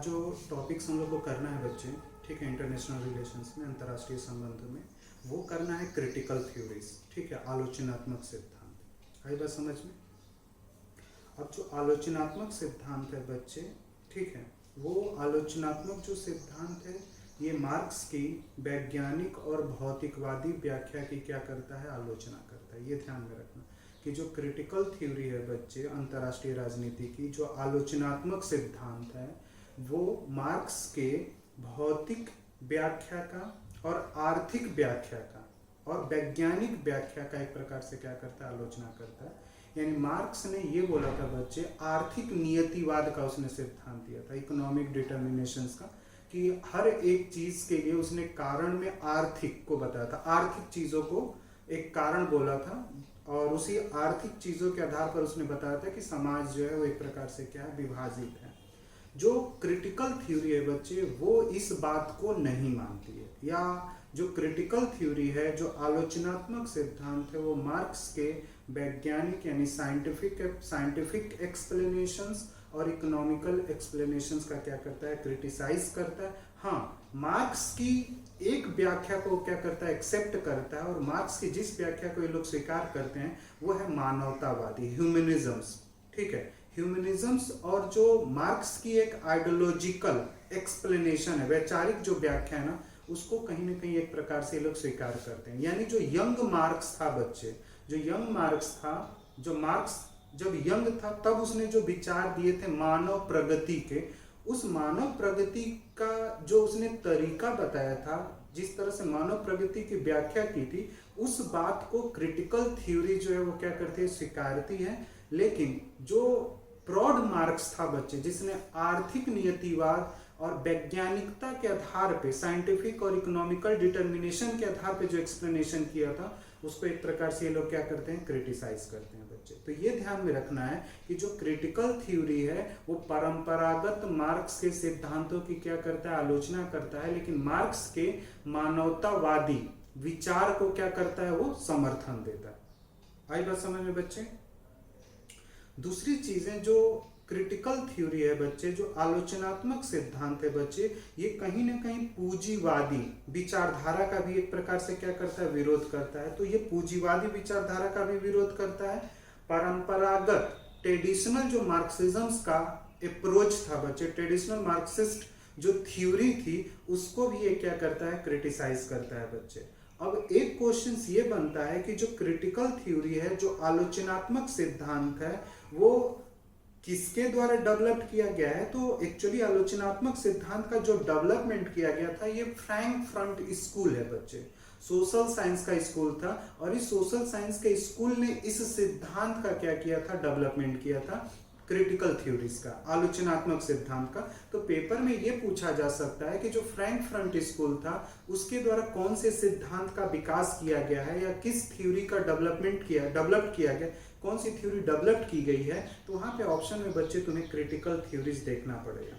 जो टॉपिक्स हम लोग को करना है बच्चे, ठीक है, इंटरनेशनल रिलेशंस में, अंतर्राष्ट्रीय संबंध में, वो करना है क्रिटिकल थ्योरीज, ठीक है, आलोचनात्मक सिद्धांत। आई बात समझ में? अब जो आलोचनात्मक सिद्धांत है बच्चे, ठीक है, वो आलोचनात्मक जो सिद्धांत है ये मार्क्स की वैज्ञानिक और भौतिकवादी व्याख्या की क्या करता है, आलोचना करता है। ये ध्यान में रखना कि जो क्रिटिकल थ्योरी है बच्चे अंतर्राष्ट्रीय राजनीति की, जो आलोचनात्मक सिद्धांत है, वो मार्क्स के भौतिक व्याख्या का और आर्थिक व्याख्या का और वैज्ञानिक व्याख्या का एक प्रकार से क्या करता है, आलोचना करता है। यानी मार्क्स ने ये बोला था बच्चे, आर्थिक नियतिवाद का उसने सिद्धांत दिया था, इकोनॉमिक डिटर्मिनेशंस का, कि हर एक चीज के लिए उसने कारण में आर्थिक को बताया था, आर्थिक चीजों को एक कारण बोला था, और उसी आर्थिक चीजों के आधार पर उसने बताया था कि समाज जो है वो एक प्रकार से क्या है, विभाजित है। जो क्रिटिकल थ्योरी है बच्चे वो इस बात को नहीं मानती है, या जो क्रिटिकल थ्योरी है, जो आलोचनात्मक सिद्धांत है, वो मार्क्स के वैज्ञानिक यानी साइंटिफिक एक्सप्लेनेशंस और इकोनॉमिकल एक्सप्लेनेशंस का क्या करता है, क्रिटिसाइज करता है। हाँ, मार्क्स की एक व्याख्या को क्या करता है, एक्सेप्ट करता है, और मार्क्स की जिस व्याख्या को ये लोग स्वीकार करते हैं वो है मानवतावादी, ह्यूमनिज्म्स, ठीक है, ह्यूमनिज्म्स। और जो मार्क्स की एक आइडियोलॉजिकल एक्सप्लेनेशन है, वैचारिक जो व्याख्या है ना, उसको कहीं ना कहीं एक प्रकार से लोग स्वीकार करते हैं। यानी जो यंग मार्क्स था बच्चे, जो यंग मार्क्स था, जो मार्क्स जब यंग था तब उसने जो विचार दिए थे मानव प्रगति के, उस मानव प्रगति का जो उसने तरीका बताया था, जिस तरह से मानव प्रगति की व्याख्या की थी, उस बात को क्रिटिकल थ्योरी जो है वो क्या करती है, स्वीकारती है। लेकिन जो प्रौढ़ मार्क्स था बच्चे, जिसने आर्थिक नियतिवाद और वैज्ञानिकता के आधार पे, साइंटिफिक और इकोनॉमिकल डिटर्मिनेशन के आधार पे जो एक्सप्लेनेशन किया था, उसको एक प्रकार से ये लोग क्या करते हैं, क्रिटिसाइज करते हैं बच्चे। तो ये ध्यान में रखना है कि जो क्रिटिकल थ्योरी है वो परंपरागत मार्क्स के सिद्धांतों की क्या करता है, आलोचना करता है, लेकिन मार्क्स के मानवतावादी विचार को क्या करता है, वो समर्थन देता है। आई बात समझ में बच्चे? दूसरी चीजें, जो क्रिटिकल थ्योरी है बच्चे, जो आलोचनात्मक सिद्धांत है बच्चे, ये कहीं ना कहीं पूंजीवादी विचारधारा का भी एक प्रकार से क्या करता है, विरोध करता है। तो ये पूंजीवादी विचारधारा का भी विरोध करता है। परंपरागत ट्रेडिशनल जो मार्क्सिज्म का अप्रोच था बच्चे, ट्रेडिशनल मार्क्सिस्ट जो थ्योरी थी, उसको भी ये क्या करता है, क्रिटिसाइज करता है बच्चे। अब एक क्वेश्चन ये बनता है कि जो क्रिटिकल थ्योरी है, जो आलोचनात्मक सिद्धांत है, वो किसके द्वारा डेवलप किया गया है? तो एक्चुअली आलोचनात्मक सिद्धांत का जो डेवलपमेंट किया गया था, ये फ्रैंकफर्ट स्कूल है बच्चे, सोशल साइंस का स्कूल था, और इस सोशल साइंस के स्कूल ने इस सिद्धांत का क्या किया था, डेवलपमेंट किया था, क्रिटिकल थ्योरीज का, आलोचनात्मक सिद्धांत का। तो पेपर में ये पूछा जा सकता है कि जो फ्रैंकफर्ट स्कूल था, उसके द्वारा कौन से सिद्धांत का विकास किया गया है, या किस थ्योरी का डेवलप किया गया, कौन सी थ्योरी डेवलप की गई है। तो वहां पे ऑप्शन में बच्चे तुम्हें क्रिटिकल थ्योरीज देखना पड़ेगा।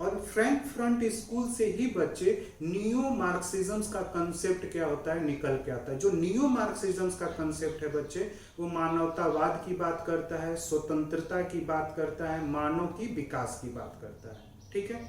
और फ्रैंकफर्ट स्कूल से ही बच्चे नियो मार्क्सिज्म का कंसेप्ट क्या होता है, निकल के आता है। जो नियो मार्क्सिज्म का कंसेप्ट है बच्चे, वो मानवतावाद की बात करता है, स्वतंत्रता की बात करता है, मानव की विकास की बात करता है, ठीक है।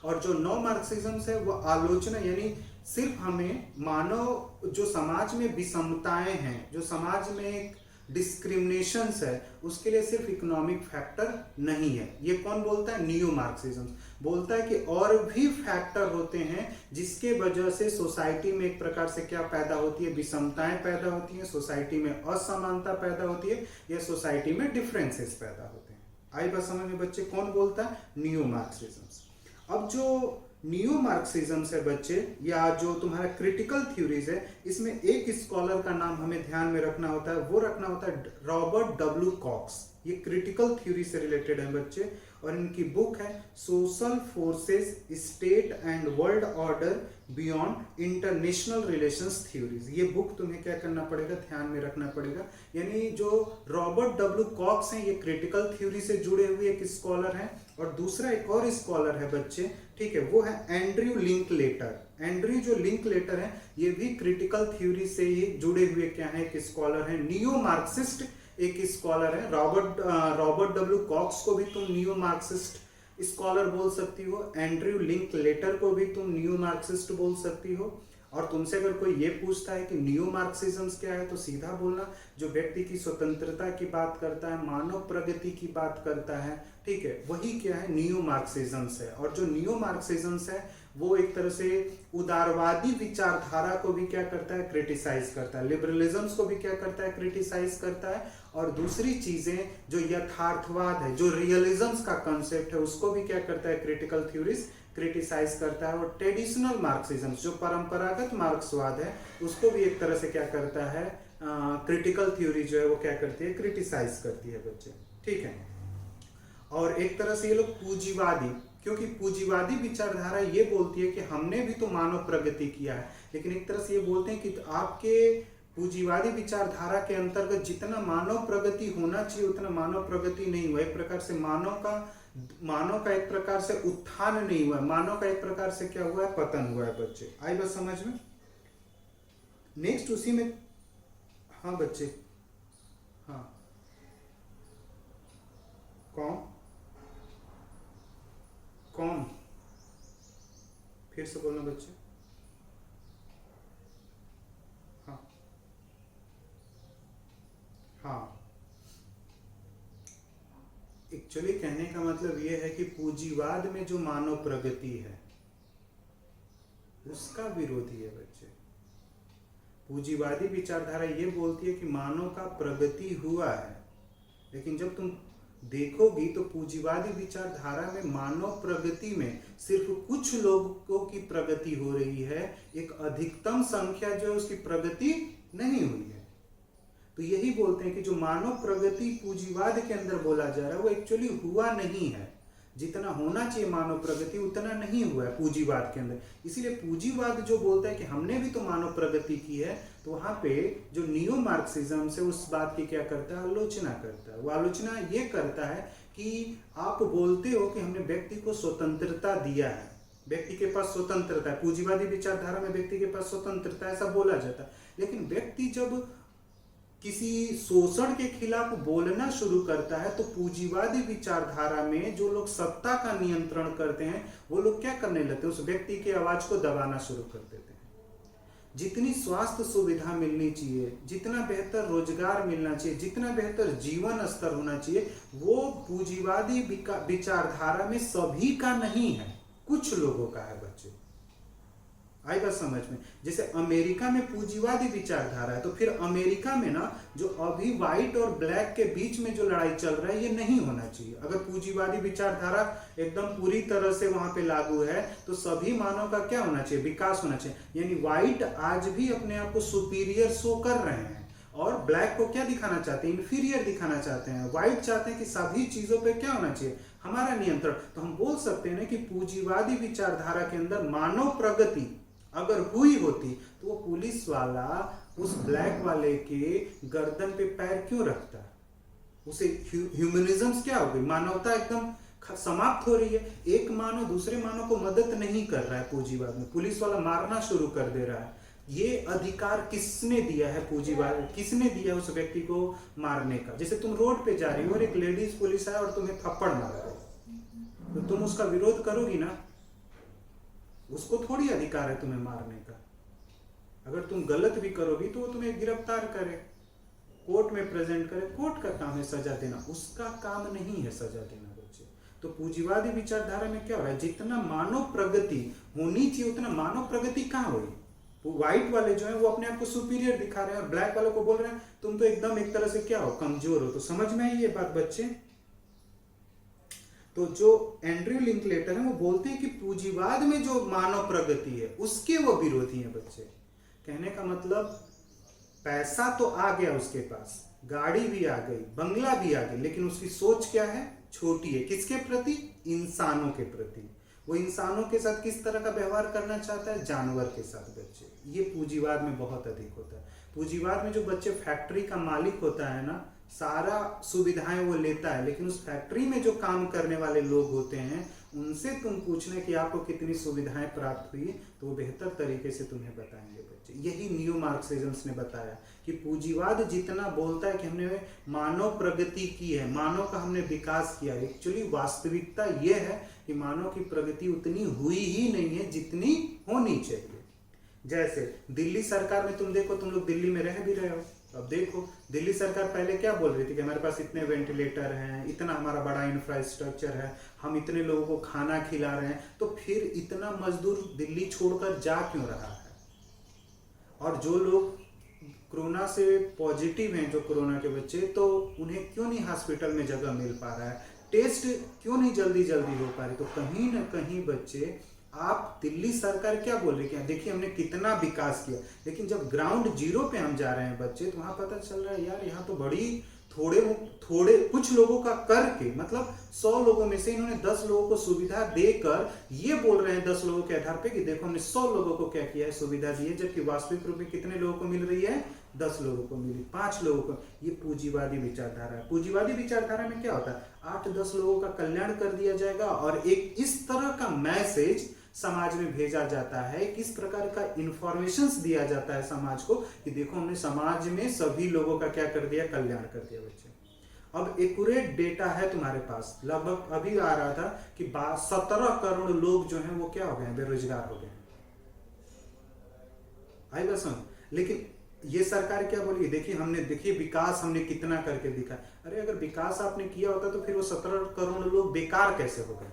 और जो नो मार्क्सिज्म है वो आलोचना, यानी सिर्फ हमें मानव जो समाज में विषमताएं हैं, जो समाज में एक डिस्क्रिमिनेशंस है, उसके लिए सिर्फ इकोनॉमिक फैक्टर नहीं है। ये कौन बोलता है? नियो मार्क्सिज्म बोलता है कि और भी फैक्टर होते हैं जिसके वजह से सोसाइटी में एक प्रकार से क्या पैदा होती है, विषमताएं पैदा होती हैं, सोसाइटी में असमानता पैदा होती है, या सोसाइटी में डिफरेंसेस पैदा होते हैं। आई बात समझ में बच्चे? कौन बोलता है? Neo Marxism. अब जो नियो मार्क्सिज्म है बच्चे, या जो तुम्हारा क्रिटिकल थ्योरीज है, इसमें एक स्कॉलर का नाम हमें ध्यान में रखना होता है, वो रखना होता है रॉबर्ट डब्ल्यू कॉक्स। ये क्रिटिकल थ्योरी से रिलेटेड है बच्चे, और इनकी बुक है social forces, state and world order beyond international relations theories. ये बुक तुम्हें क्या करना पड़ेगा, ध्यान में रखना पड़ेगा। यानी जो रॉबर्ट डब्ल्यू कॉक्स हैं, ये क्रिटिकल थ्योरी से जुड़े हुए एक स्कॉलर हैं, और दूसरा एक और स्कॉलर है बच्चे, ठीक है, वो है एंड्रयू लिंकलेटर। एंड्रयू जो लिंकलेटर है, ये भी क्रिटिकल थ्योरी से ही जुड़े हुए क्या है, एक स्कॉलर है। नियो मार्क्सिस्ट एक स्कॉलर है, रॉबर्ट डब्ल्यू कॉक्स को भी तुम नियो मार्क्सिस्ट स्कॉलर बोल सकती हो, एंड्रयू लिंकलेटर को भी तुम न्यू मार्क्सिस्ट बोल सकती हो। और तुमसे अगर कोई ये पूछता है कि न्यू मार्क्सिज्म क्या है, तो सीधा बोलना जो व्यक्ति की स्वतंत्रता की बात करता है, मानव प्रगति की बात करता है, ठीक है, वही क्या है, न्यू मार्क्सिज्म है। और जो न्यू मार्क्सिज्म है वो एक तरह से उदारवादी विचारधारा को भी क्या करता है, क्रिटिसाइज करता है, लिबरलिज्म को भी क्या करता है, क्रिटिसाइज करता है। और दूसरी चीजें जो यथार्थवाद है, जो रियलिज्म का कॉन्सेप्ट है, उसको भी क्या करता है, क्रिटिकल थ्योरीज क्रिटिसाइज करता है। और ट्रेडिशनल मार्क्सिज्म जो परंपरागत मार्क्सवाद है, उसको भी एक तरह से क्या करता है, क्रिटिकल थ्योरी जो है वो क्या करती है, क्रिटिसाइज करती है बच्चे, ठीक है। और एक तरह से ये लोग पूंजीवादी, क्योंकि पूंजीवादी विचारधारा ये बोलती है कि हमने भी तो मानव प्रगति किया है, लेकिन एक तरह से ये बोलते हैं कि आपके पूंजीवादी विचारधारा के अंतर्गत जितना मानव प्रगति होना चाहिए उतना मानव प्रगति नहीं हुआ। एक प्रकार से मानव का एक प्रकार से उत्थान नहीं हुआ, मानव का एक प्रकार से क्या हुआ है, पतन हुआ है बच्चे। आई बात समझ में। नेक्स्ट उसी में, हाँ बच्चे, हाँ कौन फिर से बोलना बच्चे। हाँ हाँ, एक्चुअली कहने का मतलब ये है कि पूंजीवाद में जो मानव प्रगति है उसका विरोधी है बच्चे। पूंजीवादी विचारधारा ये बोलती है कि मानव का प्रगति हुआ है, लेकिन जब तुम देखोगी तो पूंजीवादी विचारधारा में मानव प्रगति में सिर्फ कुछ लोगों की प्रगति हो रही है, एक अधिकतम संख्या जो है उसकी प्रगति नहीं हुई है। तो यही बोलते हैं कि जो मानव प्रगति पूंजीवाद के अंदर बोला जा रहा है वो एक्चुअली हुआ नहीं है, जितना होना चाहिए मानव प्रगति उतना नहीं हुआ है पूंजीवाद के अंदर। इसीलिए पूंजीवाद जो बोलता है कि हमने भी तो मानव प्रगति की है, तो वहां पे जो नियो मार्क्सिज्म से उस बात की क्या करता है, आलोचना करता है। वो आलोचना ये करता है कि आप बोलते हो कि हमने व्यक्ति को स्वतंत्रता दिया है, व्यक्ति के पास स्वतंत्रता है, पूंजीवादी विचारधारा में व्यक्ति के पास स्वतंत्रता है ऐसा बोला जाता है, लेकिन व्यक्ति जब किसी शोषण के खिलाफ बोलना शुरू करता है तो पूंजीवादी विचारधारा में जो लोग सत्ता का नियंत्रण करते हैं वो लोग क्या करने लगते हैं, उस व्यक्ति की आवाज को दबाना शुरू कर देते हैं। जितनी स्वास्थ्य सुविधा मिलनी चाहिए, जितना बेहतर रोजगार मिलना चाहिए, जितना बेहतर जीवन स्तर होना चाहिए, वो पूंजीवादी विचारधारा में सभी का नहीं है, कुछ लोगों का है बच्चे। आई बात समझ में। जैसे अमेरिका में पूंजीवादी विचारधारा है, तो फिर अमेरिका में ना जो अभी व्हाइट और ब्लैक के बीच में जो लड़ाई चल रहा है ये नहीं होना चाहिए। अगर पूंजीवादी विचारधारा एकदम पूरी तरह से वहां पे लागू है तो सभी मानव का क्या होना चाहिए, विकास होना चाहिए। यानी व्हाइट आज भी अपने आप को सुपीरियर शो कर रहे हैं और ब्लैक को क्या दिखाना चाहते हैं, इंफीरियर दिखाना चाहते हैं। व्हाइट चाहते हैं कि सभी चीजों पे क्या होना चाहिए, हमारा नियंत्रण। तो हम बोल सकते हैं कि पूंजीवादी विचारधारा के अंदर मानव प्रगति अगर हुई होती तो वो पुलिस वाला उस ब्लैक वाले के गर्दन पे पैर क्यों रखता, उसे ह्यूमनिज्म क्या हो गई, मानवता एकदम समाप्त हो रही है। एक मानव दूसरे मानव को मदद नहीं कर रहा है पूंजीवाद में, पुलिस वाला मारना शुरू कर दे रहा है। ये अधिकार किसने दिया है, पूंजीवाद किसने दिया उस व्यक्ति को मारने का। जैसे तुम रोड पे जा रही हो और एक लेडीज पुलिस है और तुम्हें थप्पड़ मार रहा है, तो तुम उसका विरोध करोगी ना, उसको थोड़ी अधिकार है तुम्हें मारने का। अगर तुम गलत भी करोगी तो वो तुम्हें गिरफ्तार करे, कोर्ट में प्रेजेंट करे, कोर्ट का काम है सजा देना, उसका काम नहीं है सजा देना बच्चे। तो पूंजीवादी विचारधारा में क्या हो रहा है, जितना मानव प्रगति होनी चाहिए उतना मानव प्रगति कहाँ हुई। वो व्हाइट वाले जो है वो अपने आप को सुपीरियर दिखा रहे हैं और ब्लैक वालों को बोल रहे हैं तुम तो एकदम एक तरह से क्या हो, कमजोर हो। तो समझ में आई ये बात बच्चे। तो जो एंड्रयू लिंकलेटर है वो बोलते हैं कि पूंजीवाद में जो मानव प्रगति है उसके वो विरोधी हैं बच्चे। कहने का मतलब पैसा तो आ गया उसके पास, गाड़ी भी आ गई, बंगला भी आ गई, लेकिन उसकी सोच क्या है, छोटी है। किसके प्रति, इंसानों के प्रति। वो इंसानों के साथ किस तरह का व्यवहार करना चाहता है, जानवर के साथ बच्चे। ये पूंजीवाद में बहुत अधिक होता है। पूंजीवाद में जो बच्चे फैक्ट्री का मालिक होता है ना, सारा सुविधाएं वो लेता है, लेकिन उस फैक्ट्री में जो काम करने वाले लोग होते हैं उनसे तुम पूछना कि आपको कितनी सुविधाएं प्राप्त हुई, तो वो बेहतर तरीके से तुम्हें बताएंगे बच्चे। यही न्यू मार्क्सिज्म ने बताया कि पूंजीवाद जितना बोलता है कि हमने मानव प्रगति की है, मानव का हमने विकास किया, एक्चुअली वास्तविकता ये है कि मानव की प्रगति उतनी हुई ही नहीं है जितनी होनी चाहिए। जैसे दिल्ली सरकार में तुम देखो, तुम लोग दिल्ली में रह भी रहे हो, अब देखो दिल्ली सरकार पहले क्या बोल रही थी कि हमारे पास इतने वेंटिलेटर हैं, इतना हमारा बड़ा इंफ्रास्ट्रक्चर है, हम इतने लोगों को खाना खिला रहे हैं, तो फिर इतना मजदूर दिल्ली छोड़कर जा क्यों रहा है? और जो लोग कोरोना से पॉजिटिव हैं, जो कोरोना के बच्चे, तो उन्हें क्यों नहीं हॉस्पिटल में जगह मिल पा रहा है, टेस्ट क्यों नहीं जल्दी जल्दी हो पा रही? तो कहीं ना कहीं बच्चे, आप दिल्ली सरकार क्या बोल रही है, देखिए हमने कितना विकास किया, लेकिन जब ग्राउंड जीरो पे हम जा रहे हैं बच्चे, तो वहां पता चल रहा है यार यहाँ तो बड़ी थोड़े कुछ लोगों का करके, मतलब 100 लोगों में से इन्होंने 10 लोगों को सुविधा देकर ये बोल रहे हैं 10 लोगों के आधार पे कि देखो हमने 100 लोगों को क्या किया है, सुविधा दी है, जबकि वास्तविक रूप में कितने लोगों को मिल रही है? 10 लोगों को मिली, 5 लोगों को। ये पूंजीवादी विचारधारा है। पूंजीवादी विचारधारा में क्या होता है? 8-10 लोगों का कल्याण कर दिया जाएगा और एक इस तरह का मैसेज समाज में भेजा जाता है, किस प्रकार का इंफॉर्मेशंस दिया जाता है समाज को कि देखो हमने समाज में सभी लोगों का क्या कर दिया? कल्याण कर दिया बच्चे। अब एक्यूरेट डेटा है तुम्हारे पास, लगभग अभी आ रहा था कि 17 करोड़ लोग जो हैं वो क्या हो गए हैं? बेरोजगार हो गए हैं। आई बात समझ? लेकिन ये सरकार क्या बोली? देखिए विकास हमने कितना करके दिखा। अरे अगर विकास आपने किया होता तो फिर वो 17 करोड़ लोग बेकार कैसे हो गए?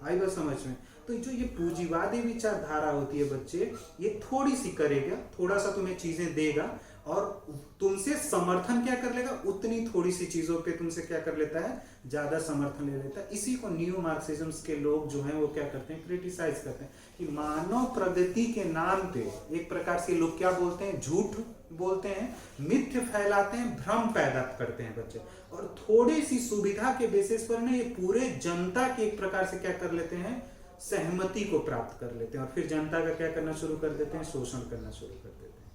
आई बात समझ में? तो जो ये पूंजीवादी विचारधारा होती है बच्चे, ये थोड़ी सी करेगा, थोड़ा सा तुम्हें चीजें देगा और तुमसे समर्थन क्या कर लेगा? उतनी थोड़ी सी चीजों पे तुमसे क्या कर लेता है? ज्यादा समर्थन ले लेता है। इसी को न्यू मार्क्सिज्म के लोग जो हैं वो क्या करते हैं? क्रिटिसाइज करते हैं कि मानव प्रगति के नाम पे एक प्रकार से लोग क्या बोलते हैं? झूठ बोलते हैं, मिथ्य फैलाते हैं, भ्रम पैदा करते हैं बच्चे, और थोड़ी सी सुविधा के बेसिस पर ना ये पूरे जनता की एक प्रकार से क्या कर लेते हैं? सहमति को प्राप्त कर लेते हैं और फिर जनता का क्या करना शुरू कर देते हैं? शोषण करना शुरू कर देते हैं।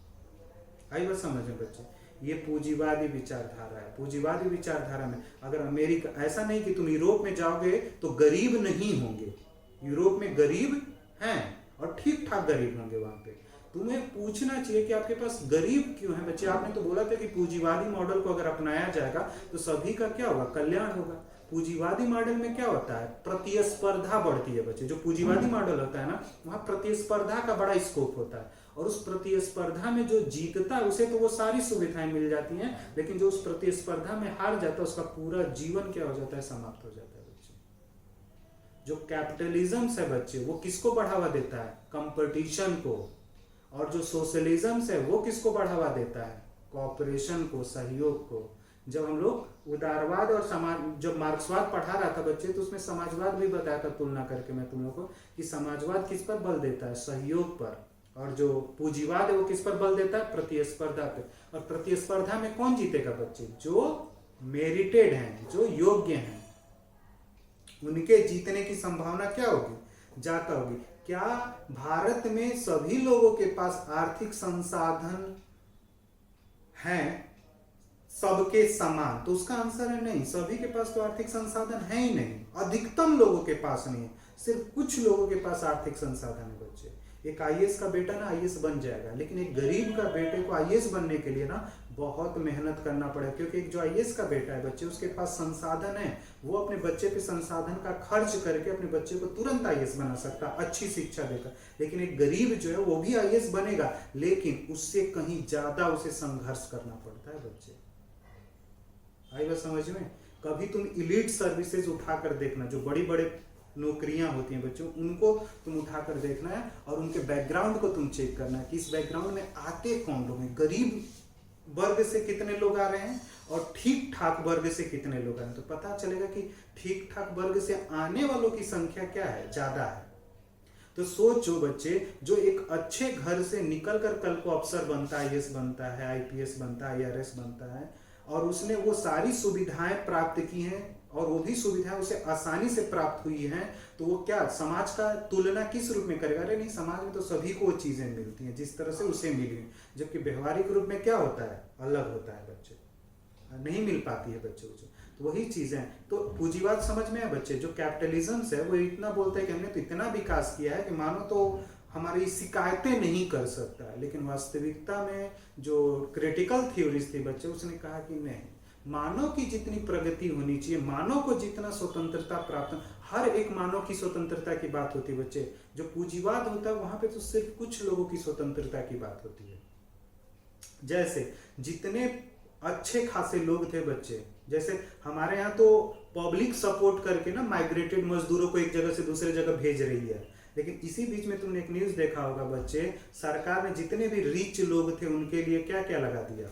आई बात समझ में बच्चे? ये पूंजीवादी विचारधारा है। पूंजीवादी विचारधारा में अगर अमेरिका, ऐसा नहीं कि तुम यूरोप में जाओगे तो गरीब नहीं होंगे, यूरोप में गरीब हैं और ठीक ठाक गरीब होंगे। वहां पे तुम्हें पूछना चाहिए कि आपके पास गरीब क्यों है बच्चे? आपने तो बोला था कि पूंजीवादी मॉडल को अगर अपनाया जाएगा तो सभी का क्या होगा? कल्याण होगा। पूंजीवादी मॉडल में क्या होता है? प्रतिस्पर्धा बढ़ती है बच्चे। जो पूंजीवादी मॉडल होता है ना, वहां प्रतिस्पर्धा का बड़ा स्कोप होता है और उस प्रतिस्पर्धा में जो जीतता है उसे तो वो सारी सुविधाएं मिल जाती हैं, लेकिन जो उस प्रतिस्पर्धा में हार जाता है उसका पूरा जीवन क्या हो जाता है? समाप्त हो जाता है बच्चे। जो कैपिटलिज्म है बच्चे, वो किसको बढ़ावा देता है? कंपटीशन को। और जो सोशलिज्म है वो किसको बढ़ावा देता है? कॉपरेशन को, सहयोग को। जब हम लोग उदारवाद और समाज, जब मार्क्सवाद पढ़ा रहा था बच्चे, तो उसमें समाजवाद भी बताया था तुलना करके मैं तुम लोग को, कि समाजवाद किस पर बल देता है? सहयोग पर। और जो पूंजीवाद है वो किस पर बल देता है? प्रतिस्पर्धा पे। और प्रतिस्पर्धा में कौन जीतेगा बच्चे? जो मेरिटेड हैं, जो योग्य हैं, उनके जीतने की संभावना क्या होगी? ज्यादा होगी। क्या भारत में सभी लोगों के पास आर्थिक संसाधन हैं सबके समान? तो उसका आंसर है नहीं। सभी के पास तो आर्थिक संसाधन है ही नहीं, अधिकतम लोगों के पास नहीं है, सिर्फ कुछ लोगों के पास आर्थिक संसाधन है बच्चे। एक आईएएस का बेटा ना आईएएस बन जाएगा, लेकिन एक गरीब का बेटे को आईएएस बनने के लिए ना बहुत मेहनत करना पड़ेगा, क्योंकि एक जो आईएएस का बेटा है बच्चे, उसके पास संसाधन है, वो अपने बच्चे पे संसाधन का खर्च करके अपने बच्चे को तुरंत आईएएस बना सकता, अच्छी शिक्षा देकर। लेकिन एक गरीब जो है वो भी आईएएस बनेगा, लेकिन उससे कहीं ज्यादा उसे संघर्ष करना पड़ता है बच्चे। आई बात समझ में? कभी तुम इलीट सर्विसेज उठाकर देखना, जो बड़ी बड़े नौकरियां होती हैं बच्चों, उनको तुम उठाकर देखना है और उनके बैकग्राउंड को तुम चेक करना है कि इस बैकग्राउंड में आते कौन लोग हैं। गरीब वर्ग से कितने लोग आ रहे हैं और ठीक ठाक वर्ग से कितने लोग आ रहे हैं, तो पता चलेगा कि ठीक ठाक वर्ग से आने वालों की संख्या क्या है? ज्यादा है। तो सोचो बच्चे, जो एक अच्छे घर से निकलकर कल को अफसर बनता है, आईएएस बनता है, आईपीएस बनता है, आईआरएस बनता है, और उसने वो सारी सुविधाएं प्राप्त की हैं और वो भी सुविधाएं उसे आसानी से प्राप्त हुई हैं, तो वो क्या समाज का तुलना किस रूप में करेगा? अरे नहीं, समाज में तो सभी को चीजें मिलती हैं जिस तरह से उसे मिली, जबकि व्यवहारिक रूप में क्या होता है? अलग होता है बच्चे। नहीं मिल पाती है बच्चों को। तो वही चीजें, तो पूंजीवाद समझ में है बच्चे, जो कैपिटलिज्म है वो इतना बोलता है कि हमने तो इतना विकास किया है कि मानो तो हमारी शिकायतें नहीं कर सकता है, लेकिन वास्तविकता में जो क्रिटिकल थ्योरीज थी बच्चे, उसने कहा कि नहीं, मानव की जितनी प्रगति होनी चाहिए, मानव को जितना स्वतंत्रता प्राप्त, हर एक मानव की स्वतंत्रता की बात होती है बच्चे। जो पूंजीवाद होता है वहां पे तो सिर्फ कुछ लोगों की स्वतंत्रता की बात होती है। जैसे जितने अच्छे खासे लोग थे बच्चे, जैसे हमारे यहाँ तो पब्लिक सपोर्ट करके ना माइग्रेटेड मजदूरों को एक जगह से दूसरे जगह भेज रही है, लेकिन इसी बीच में तुमने एक न्यूज देखा होगा बच्चे, सरकार ने जितने भी रिच लोग थे उनके लिए क्या क्या लगा दिया,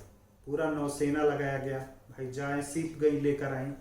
पूरा नौसेना लगाया गया, भाई जाए, शिप गई लेकर आई,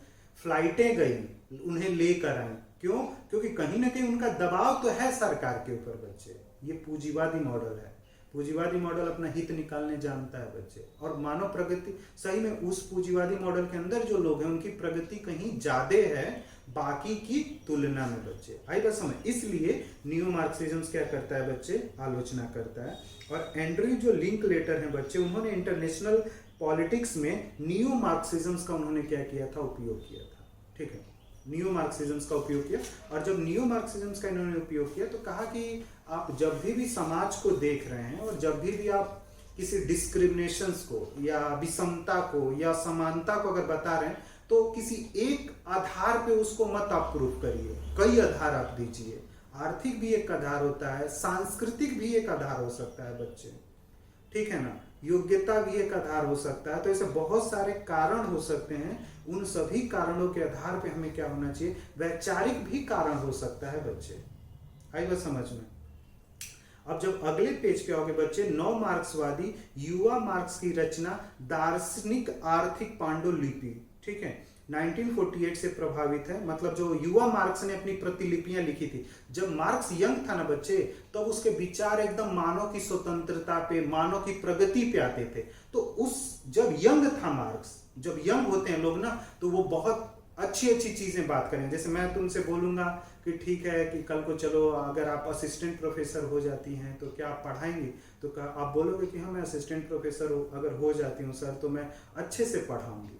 फ्लाइटें गई उन्हें लेकर आई, क्यों? क्योंकि कहीं ना कहीं उनका दबाव तो है सरकार के ऊपर बच्चे। ये पूंजीवादी मॉडल है, पूंजीवादी मॉडल अपना हित निकालने जानता है बच्चे, और मानव प्रगति सही में उस पूंजीवादी मॉडल के अंदर जो लोग हैं उनकी प्रगति कहीं ज्यादा है बाकी की तुलना में बच्चे। आई बात समझ? इसलिए न्यू मार्क्सिज्म क्या करता है बच्चे, आलोचना करता है। और एंड्रयू जो लिंकलेटर हैं बच्चे, उन्होंने इंटरनेशनल पॉलिटिक्स में न्यू मार्क्सिज्म का उन्होंने क्या किया था, उपयोग किया था। ठीक है, न्यू मार्क्सिज्म का उपयोग किया, और जब न्यू मार्क्सिज्म का इन्होंने उपयोग किया तो कहा कि आप जब भी समाज को देख रहे हैं और जब भी आप किसी डिस्क्रिमिनेशंस को या विषमता को या समानता को अगर बता रहे हैं तो किसी एक आधार पे उसको मत आप प्रूफ करिए, कई आधार आप दीजिए। आर्थिक भी एक आधार होता है, सांस्कृतिक भी एक आधार हो सकता है बच्चे, ठीक है ना, योग्यता भी एक आधार हो सकता है। तो ऐसे बहुत सारे कारण हो सकते हैं, उन सभी कारणों के आधार पे हमें क्या होना चाहिए, वैचारिक भी कारण हो सकता है बच्चे। आई बात समझ में? अब जब अगले पेज पे आओगे बच्चे, नौ मार्क्सवादी युवा मार्क्स की रचना दार्शनिक आर्थिक पांडुलिपि, ठीक है, 1948 से प्रभावित है। मतलब जो युवा मार्क्स ने अपनी प्रतिलिपियां लिखी थी, जब मार्क्स यंग था ना बच्चे, तब उसके विचार एकदम मानव की स्वतंत्रता पे, मानव की प्रगति पे आते थे। तो उस जब यंग था मार्क्स, जब यंग होते हैं लोग ना, तो वो बहुत अच्छी अच्छी चीजें बात करें। जैसे मैं तुमसे बोलूंगा कि ठीक है कि कल को चलो अगर आप असिस्टेंट प्रोफेसर हो जाती हैं तो क्या आप पढ़ाएंगी, तो आप बोलोगे कि हाँ मैं असिस्टेंट प्रोफेसर अगर हो जाती हूँ सर तो मैं अच्छे से पढ़ाऊंगी,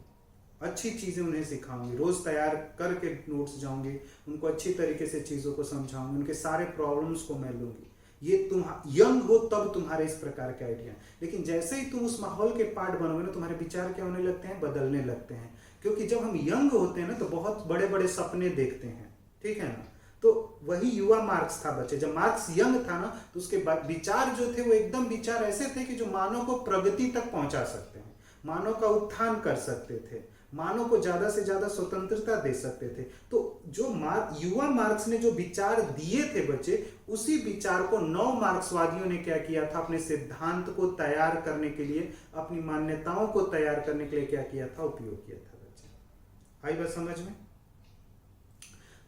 अच्छी चीजें उन्हें सिखाऊंगी, रोज तैयार करके नोट्स जाऊंगी, उनको अच्छी तरीके से चीजों को समझाऊंगी, उनके सारे प्रॉब्लम्स को मैं लूंगी। ये तुम यंग हो तब तुम्हारे इस प्रकार के आइडिया। लेकिन जैसे ही तुम उस माहौल के पार्ट बनोगे ना, तुम्हारे विचार क्या होने लगते हैं, बदलने लगते हैं। क्योंकि जब हम यंग होते हैं ना तो बहुत बड़े बड़े सपने देखते हैं, ठीक है ना। तो वही युवा मार्क्स था बच्चे, जब मार्क्स यंग था ना तो उसके बाद विचार जो थे वो एकदम विचार ऐसे थे कि जो मानव को प्रगति तक पहुंचा सकते हैं, मानव का उत्थान कर सकते थे, मानव को ज्यादा से ज्यादा स्वतंत्रता दे सकते थे। तो जो युवा मार्क्स ने जो विचार दिए थे बच्चे, उसी विचार को नौ मार्क्सवादियों ने क्या किया था, अपने सिद्धांत को तैयार करने के लिए, अपनी मान्यताओं को तैयार करने के लिए क्या किया था, उपयोग किया था बच्चे। आई बात समझ में?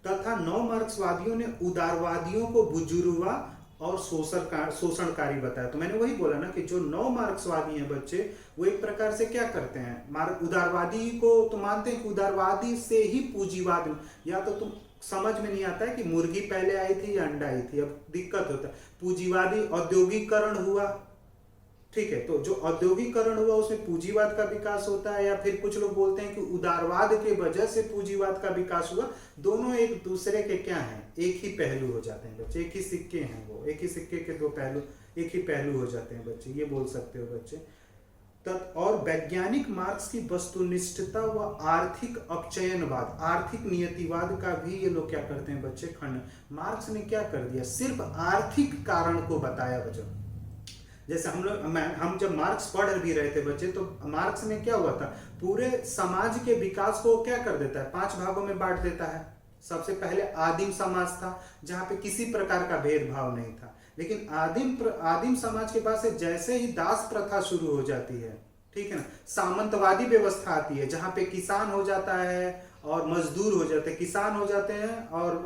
तथा नौ मार्क्सवादियों ने उदारवादियों को बुजुर्गवा और शोषणकारी बताया। तो मैंने वही बोला ना कि जो नौ मार्क्सवादी हैं बच्चे, वो एक प्रकार से क्या करते हैं, उदारवादी को तो मानते हैं कि उदारवादी से ही पूंजीवाद, या तो तुम समझ में नहीं आता है कि मुर्गी पहले आई थी या अंडा आई थी, अब दिक्कत होता है। पूंजीवादी औद्योगिकरण हुआ, ठीक है, तो जो औद्योगिकरण हुआ उसमें पूंजीवाद का विकास होता है, या फिर कुछ लोग बोलते हैं कि उदारवाद के वजह से पूंजीवाद का विकास हुआ। दोनों एक दूसरे के क्या हैं, एक ही पहलू हो जाते हैं बच्चे, एक ही सिक्के हैं, वो एक ही सिक्के के दो पहलू, एक ही पहलू हो जाते हैं बच्चे, ये बोल सकते हो बच्चे। और वैज्ञानिक मार्क्स की वस्तुनिष्ठता व आर्थिक अपचयनवाद, आर्थिक नियतिवाद का भी ये लोग क्या करते हैं बच्चे, खंडन। मार्क्स ने क्या कर दिया, सिर्फ आर्थिक कारण को बताया बच्चों। जैसे हम जब मार्क्स पढ़ भी रहे थे बच्चे, तो मार्क्स ने क्या हुआ था, पूरे समाज के विकास को क्या कर देता है, 5 भागों में बांट देता है। सबसे पहले आदिम समाज था जहां पे किसी प्रकार का भेदभाव नहीं था, लेकिन आदिम समाज के पास से जैसे ही दास प्रथा शुरू हो जाती है, ठीक है ना, सामंतवादी व्यवस्था आती है जहां पे किसान हो जाता है और मजदूर हो जाते हैं, किसान हो जाते हैं और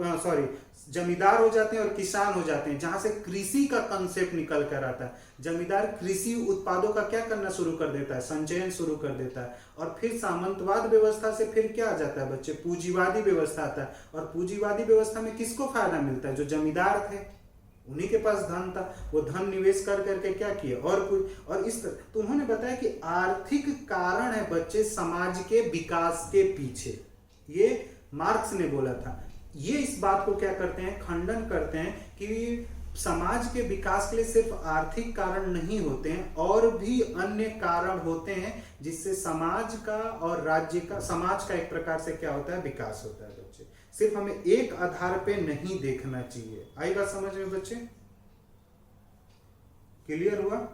जमींदार हो जाते हैं और किसान हो जाते हैं, जहां से कृषि का कंसेप्ट निकल कर आता है। जमींदार कृषि उत्पादों का क्या करना शुरू कर देता है, संचयन शुरू कर देता है। और फिर सामंतवाद व्यवस्था से फिर क्या आ जाता है बच्चे, पूंजीवादी व्यवस्था आता है। और पूंजीवादी व्यवस्था में किसको फायदा मिलता है, जो जमींदार थे, उन्हीं के पास धन था, वो धन निवेश कर करके क्या किया और कोई और इस तरह। तो उन्होंने बताया कि आर्थिक कारण है बच्चे समाज के विकास के पीछे, ये मार्क्स ने बोला था। ये इस बात को क्या करते हैं, खंडन करते हैं कि समाज के विकास के लिए सिर्फ आर्थिक कारण नहीं होते हैं, और भी अन्य कारण होते हैं जिससे समाज का और राज्य का, समाज का एक प्रकार से क्या होता है, विकास होता है बच्चे। सिर्फ हमें एक आधार पे नहीं देखना चाहिए। आई बात समझ में बच्चे? क्लियर हुआ?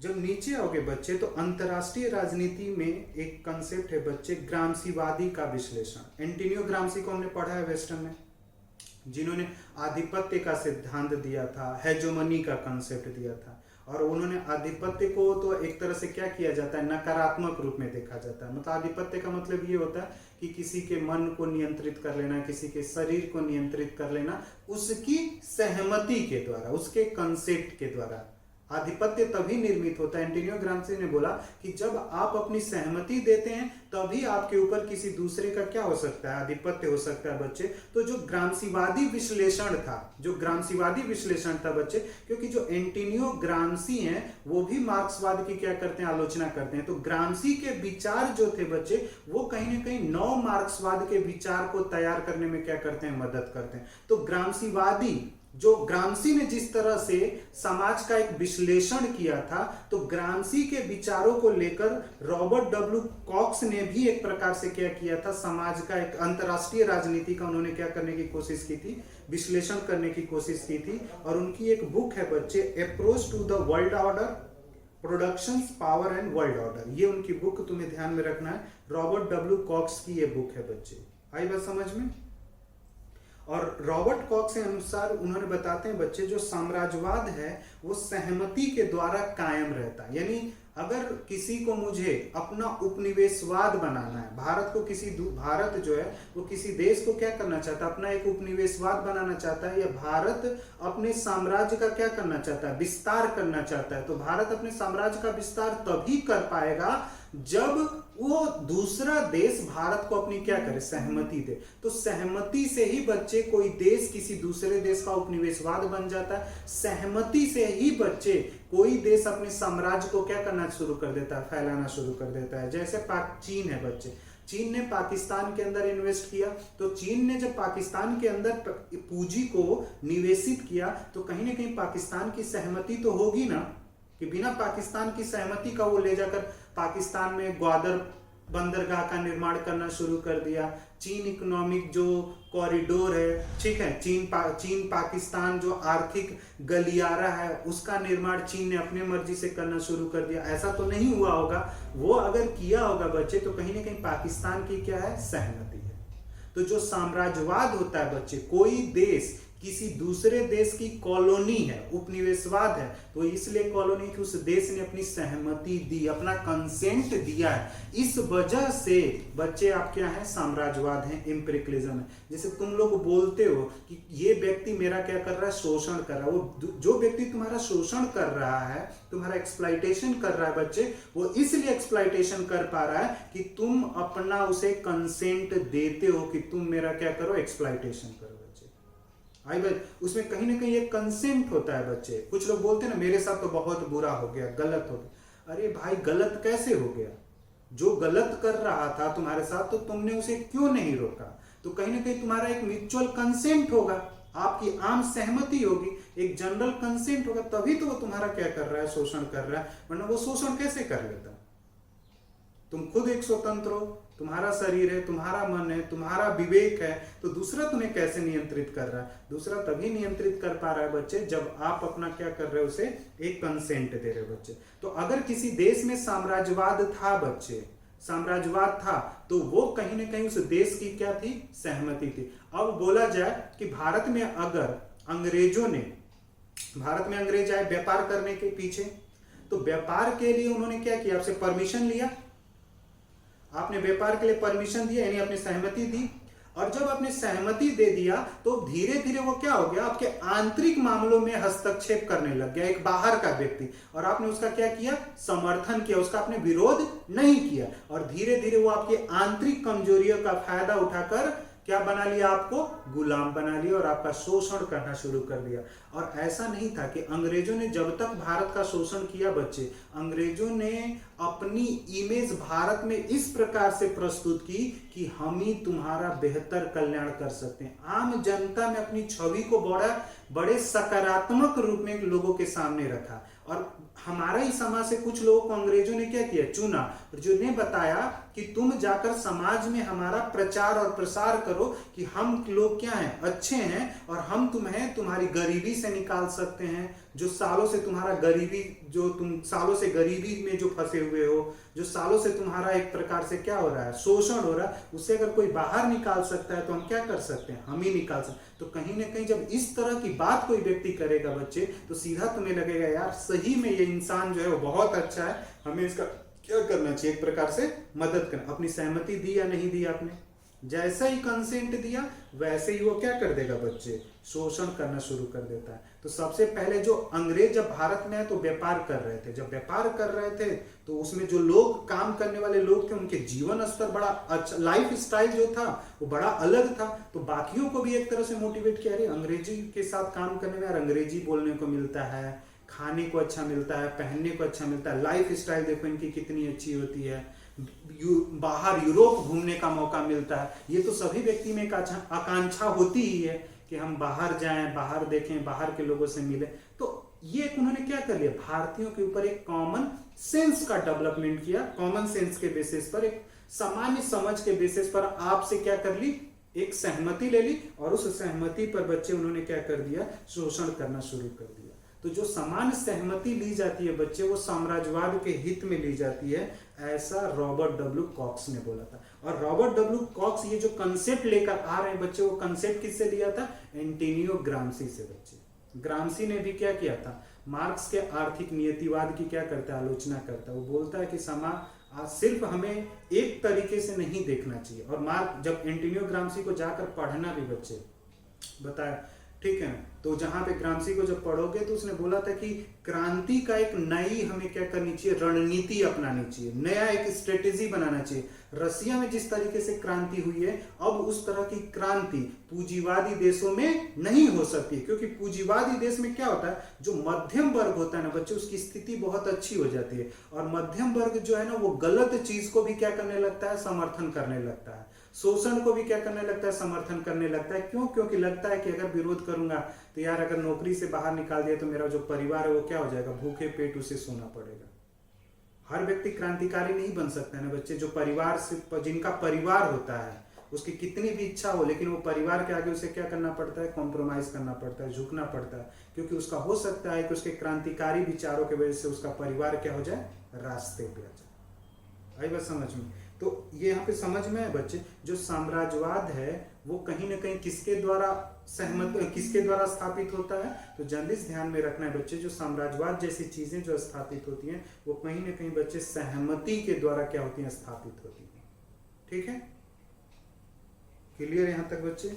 जब नीचे आओगे बच्चे तो अंतरराष्ट्रीय राजनीति में एक कंसेप्ट है बच्चे, ग्रामसीवादी का विश्लेषण। एंटोनियो ग्रामसी को हमने पढ़ा है वेस्टर्न में, जिन्होंने आधिपत्य का सिद्धांत दिया था, हेजोमनी का कंसेप्ट दिया था। और उन्होंने आधिपत्य को तो एक तरह से क्या किया जाता है, नकारात्मक रूप में देखा जाता है। मतलब आधिपत्य का मतलब ये होता है कि किसी के मन को नियंत्रित कर लेना, किसी के शरीर को नियंत्रित कर लेना, उसकी सहमति के द्वारा, उसके कंसेप्ट के द्वारा। आधिपत्य तभी निर्मित होता है, एंटोनियो ग्राम्सी ने बोला कि जब आप अपनी सहमति देते हैं तभी आपके ऊपर किसी दूसरे का क्या हो सकता है, आधिपत्य हो सकता है बच्चे। तो जो ग्राम्सीवादी विश्लेषण था, जो ग्राम्सीवादी विश्लेषण था बच्चे, क्योंकि जो एंटोनियो ग्राम्सी हैं वो भी मार्क्सवाद की क्या करते हैं, आलोचना करते हैं। तो ग्राम्सी के विचार जो थे बच्चे, वो कहीं ना कहीं नव मार्क्सवाद के विचार को तैयार करने में क्या करते हैं, मदद करते हैं। तो ग्राम्सीवादी, जो ग्राम्सी ने जिस तरह से समाज का एक विश्लेषण किया था, तो ग्राम्सी के विचारों को लेकर रॉबर्ट डब्ल्यू कॉक्स ने भी एक प्रकार से क्या किया था, समाज का एक अंतरराष्ट्रीय राजनीति का उन्होंने क्या करने की कोशिश की थी, विश्लेषण करने की कोशिश की थी। और उनकी एक बुक है बच्चे, approach to the world order, productions, power and world order. ये उनकी बुक तुम्हें ध्यान में रखना है, रॉबर्ट डब्ल्यू कॉक्स की ये बुक है बच्चे। आई बात समझ में? और रॉबर्ट कॉक्स के अनुसार उन्होंने बताते हैं बच्चे, जो साम्राज्यवाद है वो सहमति के द्वारा कायम रहता है। यानी अगर किसी को मुझे अपना उपनिवेशवाद बनाना है, भारत जो है वो किसी देश को क्या करना चाहता है, अपना एक उपनिवेशवाद बनाना चाहता है, या भारत अपने साम्राज्य का क्या करना चाहता है, विस्तार करना चाहता है। तो भारत अपने साम्राज्य का विस्तार तभी कर पाएगा जब वो दूसरा देश भारत को अपनी क्या करे, सहमति दे। तो सहमति से ही बच्चे कोई देश किसी दूसरे देश का उपनिवेशवाद बन जाता है। सहमति से ही बच्चे कोई देश अपने साम्राज्य को क्या करना शुरू कर देता है, फैलाना शुरू कर देता है। जैसे चीन है बच्चे, चीन ने पाकिस्तान के अंदर इन्वेस्ट किया, तो चीन ने जब पाकिस्तान के अंदर पूंजी को निवेशित किया, तो कहीं ना कहीं पाकिस्तान की सहमति तो होगी ना, कि बिना पाकिस्तान की सहमति का वो ले जाकर पाकिस्तान में ग्वादर बंदरगाह का निर्माण करना शुरू कर दिया। चीन इकोनॉमिक जो कॉरिडोर है, ठीक है, चीन पाकिस्तान जो आर्थिक गलियारा है, उसका निर्माण चीन ने अपने मर्जी से करना शुरू कर दिया। ऐसा तो नहीं हुआ होगा, वो अगर किया होगा बच्चे तो कहीं ना कहीं पाकिस्तान की क्या है, सहमति है। तो जो साम्राज्यवाद होता है बच्चे, कोई देश किसी दूसरे देश की कॉलोनी है, उपनिवेशवाद है, तो इसलिए कॉलोनी की उस देश ने अपनी सहमति दी, अपना कंसेंट दिया है। इस वजह से बच्चे आप क्या है, साम्राज्यवाद है, एम्पिरिकलिज्म है। जैसे तुम लोग बोलते हो कि ये व्यक्ति मेरा क्या कर रहा है, शोषण कर रहा है। वो जो व्यक्ति तुम्हारा शोषण कर रहा है, तुम्हारा एक्सप्लॉइटेशन कर रहा है बच्चे, वो इसलिए एक्सप्लॉइटेशन कर पा रहा है कि तुम अपना उसे कंसेंट देते हो कि तुम मेरा क्या करो, एक्सप्लॉइटेशन करो। आई बात, उसमें कहीं ना कहीं एक कंसेंट होता है बच्चे। कुछ लोग बोलते हैं ना, मेरे साथ तो बहुत बुरा हो गया, गलत हो गया। अरे भाई, गलत कैसे हो गया? जो गलत कर रहा था तुम्हारे साथ, तो तुमने उसे क्यों नहीं रोका? तो कहीं ना कहीं तुम्हारा एक म्यूचुअल कंसेंट होगा, आपकी आम सहमति होगी, एक जनरल कंसेंट होगा, तभी तो वो तुम्हारा क्या कर रहा है, शोषण कर रहा है। वरना वो शोषण कैसे कर लेता? तुम खुद एक स्वतंत्र हो, तुम्हारा शरीर है, तुम्हारा मन है, तुम्हारा विवेक है, तो दूसरा तुम्हें कैसे नियंत्रित कर रहा है? दूसरा तभी नियंत्रित कर पा रहा है बच्चे जब आप अपना क्या कर रहे हो, उसे एक कंसेंट दे रहे हो बच्चे। तो अगर किसी देश में साम्राज्यवाद था बच्चे, साम्राज्यवाद था, तो वो कहीं ना कहीं उस देश की क्या थी, सहमति थी। अब बोला जाए कि भारत में अगर अंग्रेजों ने, भारत में अंग्रेज आए व्यापार करने के पीछे, तो व्यापार के लिए उन्होंने क्या किया, आपसे परमिशन लिया, आपने व्यापार के लिए परमिशन दिया, यानी आपने सहमति दी। और जब आपने सहमति दे दिया तो धीरे धीरे वो क्या हो गया, आपके आंतरिक मामलों में हस्तक्षेप करने लग गया, एक बाहर का व्यक्ति। और आपने उसका क्या किया, समर्थन किया, उसका आपने विरोध नहीं किया। और धीरे धीरे वो आपके आंतरिक कमजोरियों का फायदा उठाकर क्या बना लिया, आपको गुलाम बना लिया और आपका शोषण करना शुरू कर दिया। और ऐसा नहीं था कि अंग्रेजों ने जब तक भारत का शोषण किया बच्चे, अंग्रेजों ने अपनी इमेज भारत में इस प्रकार से प्रस्तुत की कि हम ही तुम्हारा बेहतर कल्याण कर सकते हैं। आम जनता में अपनी छवि को बड़े सकारात्मक रूप में लोगों के सामने रखा। और हमारा ही समाज से कुछ लोगों को अंग्रेजों ने क्या किया, चुना, जो ने बताया कि तुम जाकर समाज में हमारा प्रचार और प्रसार करो कि हम लोग क्या हैं, अच्छे हैं, और हम तुम्हें तुम्हारी गरीबी से निकाल सकते हैं। जो सालों से तुम्हारा गरीबी, जो तुम सालों से गरीबी में जो फंसे हुए हो, जो सालों से तुम्हारा एक प्रकार से क्या हो रहा है, शोषण हो रहा है, उससे अगर कोई बाहर निकाल सकता है तो हम क्या कर सकते हैं, हम ही निकाल सकते हैं। तो कहीं ना कहीं जब इस तरह की बात कोई व्यक्ति करेगा बच्चे, तो सीधा तुम्हें लगेगा यार सही में ये इंसान जो है वो बहुत अच्छा है, हमें इसका क्या करना चाहिए, एक प्रकार से मदद करना। अपनी सहमति दी या नहीं दी आपने, जैसा ही कंसेंट दिया वैसे ही वो क्या कर देगा बच्चे, शोषण करना शुरू कर देता है। तो सबसे पहले जो अंग्रेज जब भारत में है तो व्यापार कर रहे थे, जब व्यापार कर रहे थे तो उसमें जो लोग काम करने वाले लोग थे उनके जीवन स्तर बड़ा अच्छा, लाइफ स्टाइल जो था वो बड़ा अलग था। तो बाकियों को भी एक तरह से मोटिवेट किया, अरे अंग्रेजी के साथ काम करने में यार अंग्रेजी बोलने को मिलता है, खाने को अच्छा मिलता है, पहनने को अच्छा मिलता है, लाइफ स्टाइल देखो इनकी कितनी अच्छी होती है, बाहर यूरोप घूमने का मौका मिलता है। ये तो सभी व्यक्ति में एक आकांक्षा होती ही है कि हम बाहर जाएं, बाहर देखें, बाहर के लोगों से मिलें। तो ये उन्होंने क्या कर लिया, भारतीयों के ऊपर एक कॉमन सेंस का डेवलपमेंट किया, कॉमन सेंस के बेसिस पर, एक सामान्य समझ के बेसिस पर आपसे क्या कर ली, एक सहमति ले ली, और उस सहमति पर बच्चे उन्होंने क्या कर दिया, शोषण करना शुरू कर दिया। तो जो सामान्य सहमति ली जाती है बच्चे, वो साम्राज्यवाद के हित में ली जाती है, ऐसा रॉबर्ट डब्ल्यू कॉक्स ने बोला था। और रॉबर्ट डब्ल्यू कॉक्स ये जो कंसेप्ट लेकर आ रहे हैं बच्चे, वो कंसेप्ट किससे लिया था, एंटोनियो ग्राम्सी से बच्चे। ग्राम्सी ने भी क्या किया था, मार्क्स के आर्थिक नियतिवाद की क्या करता है, आलोचना करता है। वो बोलता है कि समाज सिर्फ हमें एक तरीके से नहीं देखना चाहिए। और जब एंटोनियो ग्राम्सी को जाकर पढ़ना भी बच्चे बताया, ठीक है, तो जहां पे ग्राम्सी को जब पढ़ोगे तो उसने बोला था कि क्रांति का एक नई हमें क्या करनी चाहिए, रणनीति अपनानी चाहिए, नया एक स्ट्रेटेजी बनाना चाहिए। रसिया में जिस तरीके से क्रांति हुई है, अब उस तरह की क्रांति पूंजीवादी देशों में नहीं हो सकती, क्योंकि पूंजीवादी देश में क्या होता है, जो मध्यम वर्ग होता है ना बच्चे, उसकी स्थिति बहुत अच्छी हो जाती है, और मध्यम वर्ग जो है ना वो गलत चीज को भी क्या करने लगता है, समर्थन करने लगता है, शोषण को भी क्या करने लगता है, समर्थन करने लगता है। क्यों, क्योंकि लगता है कि अगर विरोध करूंगा तो यार अगर नौकरी से बाहर निकाल दिया तो मेरा जो परिवार है वो क्या हो जाएगा, भूखे पेट उसे सोना पड़ेगा। हर व्यक्ति क्रांतिकारी नहीं बन सकता है ना बच्चे। जो परिवार से, जिनका परिवार होता है, उसकी कितनी भी इच्छा हो, लेकिन वो परिवार के आगे उसे क्या करना पड़ता है, कॉम्प्रोमाइज करना पड़ता है, झुकना पड़ता है, क्योंकि उसका हो सकता है कि उसके क्रांतिकारी विचारों की वजह से उसका परिवार क्या हो जाए, रास्ते पे आ जाए। आई बात समझ में। तो ये यहाँ पे समझ में है बच्चे, जो साम्राज्यवाद है वो कहीं ना कहीं किसके द्वारा स्थापित होता है, तो जल्दी से ध्यान में रखना है बच्चे, जो साम्राज्यवाद जैसी चीजें जो स्थापित होती हैं वो कहीं ना कहीं बच्चे सहमति के द्वारा क्या होती हैं, स्थापित होती हैं। ठीक है, क्लियर यहाँ तक बच्चे,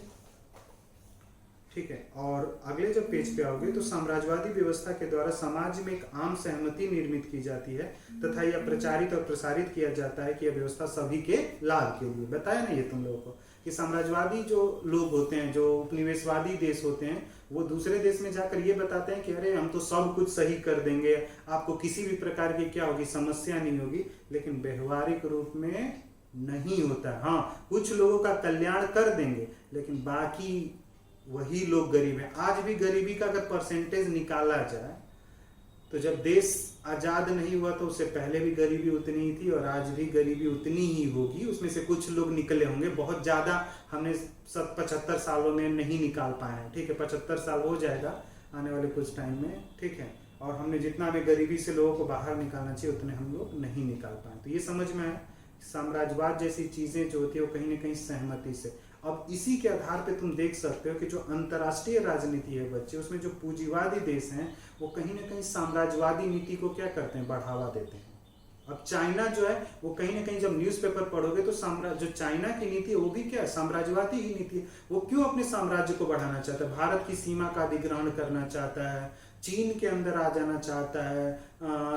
ठीक है। और अगले जब पेज पे आओगे तो साम्राज्यवादी व्यवस्था के द्वारा समाज में एक आम सहमति निर्मित की जाती है तथा यह प्रचारित और प्रसारित किया जाता है कि यह व्यवस्था सभी के लाभ के लिए। बताया ना ये तुम लोगों को कि साम्राज्यवादी जो लोग होते हैं, जो उपनिवेशवादी देश होते हैं, वो दूसरे देश में जाकर ये बताते हैं कि अरे हम तो सब कुछ सही कर देंगे, आपको किसी भी प्रकार की क्या होगी, समस्या नहीं होगी। लेकिन व्यवहारिक रूप में नहीं होता। हाँ, कुछ लोगों का कल्याण कर देंगे, लेकिन बाकी वही लोग गरीब हैं। आज भी गरीबी का अगर परसेंटेज निकाला जाए तो जब देश आजाद नहीं हुआ तो उससे पहले भी गरीबी उतनी ही थी और आज भी गरीबी उतनी ही होगी। उसमें से कुछ लोग निकले होंगे, बहुत ज्यादा हमने 75 सालों में नहीं निकाल पाए हैं। ठीक है, 75 साल हो जाएगा आने वाले कुछ टाइम में। ठीक है, और हमने जितना हमें गरीबी से लोगों को बाहर निकालना चाहिए उतने हम लोग नहीं निकाल पाए। तो ये समझ में आए, साम्राज्यवाद जैसी चीजें जो होती है वो कहीं ना कहीं सहमति से। अब इसी के आधार पे तुम देख सकते हो कि जो अंतर्राष्ट्रीय राजनीति है बच्चे, उसमें जो पूंजीवादी देश हैं वो कहीं ना कहीं साम्राज्यवादी नीति को क्या करते हैं, बढ़ावा देते हैं। अब चाइना जो है वो कहीं ना कहीं जब न्यूज़पेपर पढ़ोगे तो जो चाइना की नीति है वो भी क्या है, साम्राज्यवादी ही नीति है। वो क्यों अपने साम्राज्य को बढ़ाना चाहता है, भारत की सीमा का अधिग्रहण करना चाहता है, चीन के अंदर आ जाना चाहता है,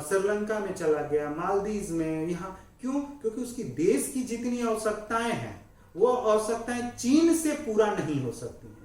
श्रीलंका में चला गया, मालदीव में, यहाँ क्यों, क्योंकि उसकी देश की जितनी आवश्यकताएं हैं वो आवश्यकताएं चीन से पूरा नहीं हो सकती हैं,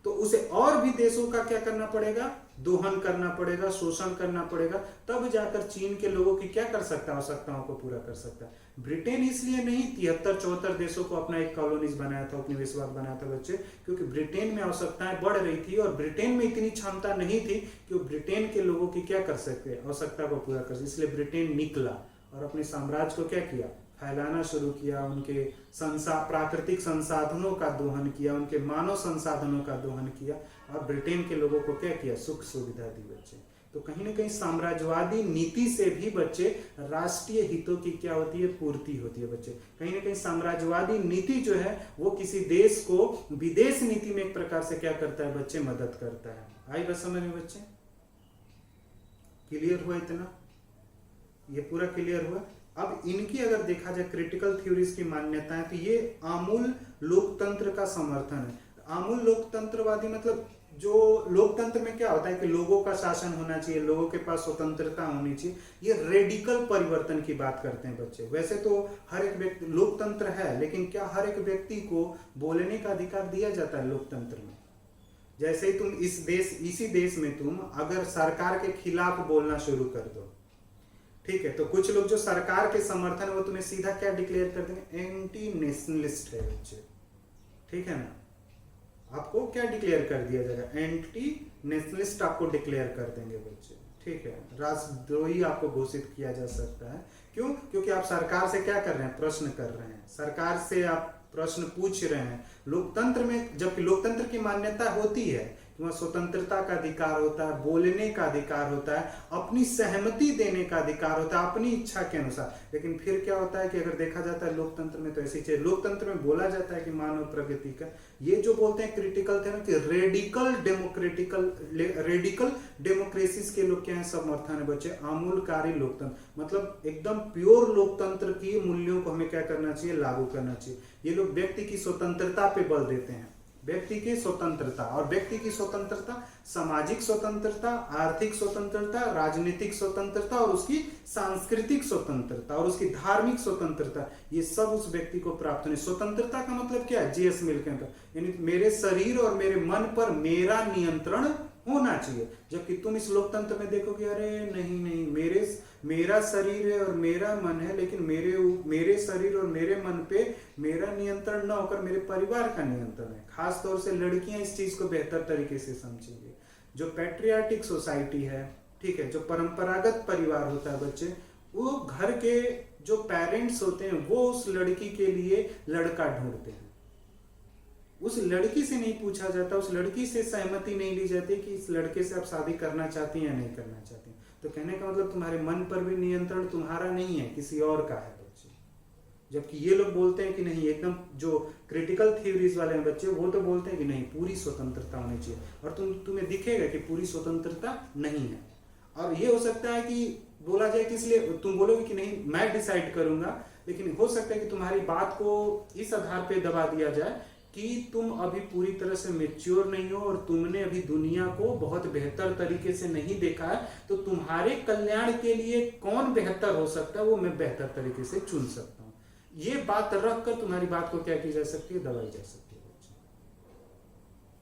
तो उसे और भी देशों का क्या करना पड़ेगा, दोहन करना पड़ेगा, शोषण करना पड़ेगा, तब जाकर चीन के लोगों की क्या कर सकता है, आवश्यकताओं को पूरा कर सकता है। ब्रिटेन इसलिए नहीं 73-74 देशों को अपना एक कॉलोनीज बनाया था, उपनिवेशवाद बनाया था बच्चे, क्योंकि ब्रिटेन में आवश्यकताएं बढ़ रही थी और ब्रिटेन में इतनी क्षमता नहीं थी कि वो ब्रिटेन के लोगों की क्या कर सके, आवश्यकता को पूरा कर सके। इसलिए ब्रिटेन निकला और अपने साम्राज्य को क्या किया, फैलाना शुरू किया, उनके प्राकृतिक संसाधनों का दोहन किया, उनके मानव संसाधनों का दोहन किया और ब्रिटेन के लोगों को क्या किया, सुख सुविधा दी बच्चे। तो कहीं ना कहीं साम्राज्यवादी नीति से भी बच्चे राष्ट्रीय हितों की क्या होती है, पूर्ति होती है बच्चे। कहीं ना कहीं साम्राज्यवादी नीति जो है वो किसी देश को विदेश नीति में एक प्रकार से क्या करता है बच्चे, मदद करता है। आई बात समझ में बच्चे? क्लियर हुआ इतना? ये पूरा क्लियर हुआ। अब इनकी अगर देखा जाए क्रिटिकल थ्योरीज की मान्यताएं, तो ये आमूल लोकतंत्र का समर्थन है। आमूल लोकतंत्रवादी मतलब जो लोकतंत्र में क्या होता है कि लोगों का शासन होना चाहिए, लोगों के पास स्वतंत्रता होनी चाहिए, ये रेडिकल परिवर्तन की बात करते हैं बच्चे। वैसे तो हर एक व्यक्ति, लोकतंत्र है, लेकिन क्या हर एक व्यक्ति को बोलने का अधिकार दिया जाता है लोकतंत्र में? जैसे ही तुम इसी देश में तुम अगर सरकार के खिलाफ बोलना शुरू कर दो, ठीक है, तो कुछ लोग जो सरकार के समर्थन है वो तुम्हें सीधा क्या डिक्लेयर कर देंगे, एंटी नेशनलिस्ट है बच्चे, ठीक है ना। आपको क्या डिक्लेयर कर दिया जाएगा, एंटी नेशनलिस्ट आपको डिक्लेयर कर देंगे बच्चे, ठीक है। राष्ट्रद्रोही आपको घोषित किया जा सकता है। क्यों? क्योंकि आप सरकार से क्या कर रहे हैं, प्रश्न कर रहे हैं, सरकार से आप प्रश्न पूछ रहे हैं। लोकतंत्र में, जबकि लोकतंत्र की मान्यता होती है कि वहाँ स्वतंत्रता का अधिकार होता है, बोलने का अधिकार होता है, अपनी सहमति देने का अधिकार होता है अपनी इच्छा के अनुसार, लेकिन फिर क्या होता है कि अगर देखा जाता है लोकतंत्र में तो ऐसी चीज, लोकतंत्र में बोला जाता है कि मानव प्रगति का, ये जो बोलते हैं क्रिटिकल थे ना कि रेडिकल डेमोक्रेसीज के लोग क्या है, समर्थन है बच्चे, आमूलकारी लोकतंत्र, मतलब एकदम प्योर लोकतंत्र की मूल्यों को हमें क्या करना चाहिए, लागू करना चाहिए। ये लोग व्यक्ति की स्वतंत्रता पे बल देते हैं, व्यक्ति की स्वतंत्रता, और व्यक्ति की स्वतंत्रता, सामाजिक स्वतंत्रता, आर्थिक स्वतंत्रता, राजनीतिक स्वतंत्रता और उसकी सांस्कृतिक स्वतंत्रता और उसकी धार्मिक स्वतंत्रता, ये सब उस व्यक्ति को प्राप्त होनी। स्वतंत्रता का मतलब क्या है, जीएस मिल के अंदर, यानी मेरे शरीर और मेरे मन पर मेरा नियंत्रण होना चाहिए। जबकि तुम इस लोकतंत्र में देखोगे, अरे नहीं नहीं, मेरा शरीर है और मेरा मन है, लेकिन मेरे शरीर और मेरे मन पे मेरा नियंत्रण न होकर मेरे परिवार का नियंत्रण है। खास तौर से लड़कियां इस चीज को बेहतर तरीके से समझेंगे। जो पैट्रियाटिक सोसाइटी है, ठीक है, जो परंपरागत परिवार होता है बच्चे, वो घर के जो पेरेंट्स होते हैं वो उस लड़की के लिए लड़का ढूंढते हैं। उस लड़की से नहीं पूछा जाता, उस लड़की से सहमति नहीं ली जाती कि इस लड़के से आप शादी करना चाहती हैं या नहीं करना चाहती। तो कहने का मतलब तुम्हारे मन पर भी नियंत्रण तुम्हारा नहीं है, किसी और का है बच्चे। जबकि ये लोग बोलते हैं कि नहीं, एकदम जो क्रिटिकल थ्योरीज वाले हैं बच्चे, वो तो बोलते हैं कि नहीं, पूरी स्वतंत्रता होनी चाहिए। और तुम्हें दिखेगा कि पूरी स्वतंत्रता नहीं है। और ये हो सकता है कि बोला जाए कि इसलिए तुम बोलोगे कि नहीं मैं डिसाइड करूंगा, लेकिन हो सकता है कि तुम्हारी बात को इस आधार पर दबा दिया जाए कि तुम अभी पूरी तरह से मैच्योर नहीं हो और तुमने अभी दुनिया को बहुत बेहतर तरीके से नहीं देखा है, तो तुम्हारे कल्याण के लिए कौन बेहतर हो सकता है वो मैं बेहतर तरीके से चुन सकता हूं। ये बात रखकर तुम्हारी बात को क्या की जा सकती है, दबाई जा सकती है।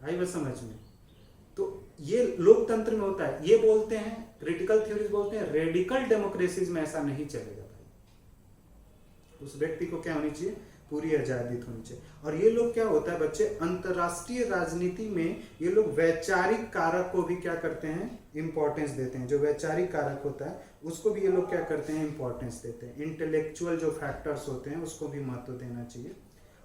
आई बस समझ में? तो ये लोकतंत्र में होता है। ये बोलते हैं, क्रिटिकल थ्योरीज बोलते हैं, रेडिकल डेमोक्रेसीज में ऐसा नहीं चलेगा भाई। उस व्यक्ति को क्या होनी चाहिए, पूरी आजादी होनी चाहिए। और ये लोग क्या होता है बच्चे, अंतरराष्ट्रीय राजनीति में ये लोग वैचारिक कारक को भी क्या करते हैं, इंपॉर्टेंस देते हैं। जो वैचारिक कारक होता है उसको भी ये लोग क्या करते हैं, इंपॉर्टेंस देते हैं। इंटेलेक्चुअल जो फैक्टर्स होते हैं उसको भी महत्व देना चाहिए।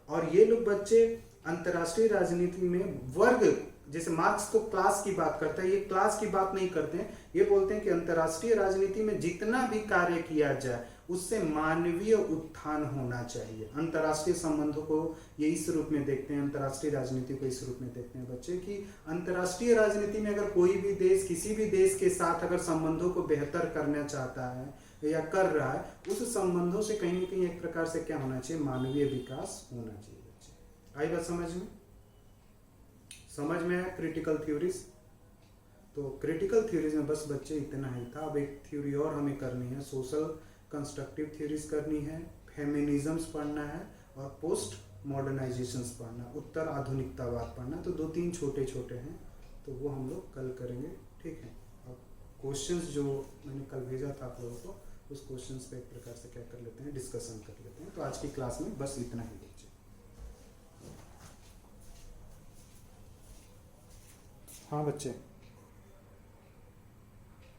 और ये लोग बच्चे अंतरराष्ट्रीय राजनीति में वर्ग, जैसे मार्क्स तो क्लास की बात करता है, ये क्लास की बात नहीं करते हैं। ये बोलते हैं कि अंतरराष्ट्रीय राजनीति में जितना भी कार्य किया जाए उससे मानवीय उत्थान होना चाहिए। अंतरराष्ट्रीय संबंधों को ये इस रूप में देखते हैं, अंतरराष्ट्रीय राजनीति को इस रूप में देखते हैं बच्चे कि अंतरराष्ट्रीय राजनीति में अगर कोई भी देश किसी भी देश के साथ अगर संबंधों को बेहतर करना चाहता है या कर रहा है, उस संबंधों से कहीं ना कहीं एक प्रकार से क्या होना चाहिए, मानवीय विकास होना चाहिए बच्चे। आई बात समझ में? समझ में आया क्रिटिकल थ्योरीज? तो क्रिटिकल थ्योरीज में बस बच्चे इतना ही था। अब एक थ्योरी और हमें करनी है, सोशल कंस्ट्रक्टिव थ्योरीज करनी है, फेमिनिज्म्स पढ़ना है और पोस्ट मॉडर्नाइजेशंस पढ़ना, उत्तर आधुनिकतावाद पढ़ना, तो 2-3 छोटे छोटे हैं, तो वो हम लोग कल करेंगे, ठीक है। और क्वेश्चंस जो मैंने कल भेजा था आप लोगों को, उस क्वेश्चंस पे एक प्रकार से क्या कर लेते हैं, डिस्कशन कर लेते हैं। तो आज की क्लास में बस इतना ही बच्चे। हाँ बच्चे।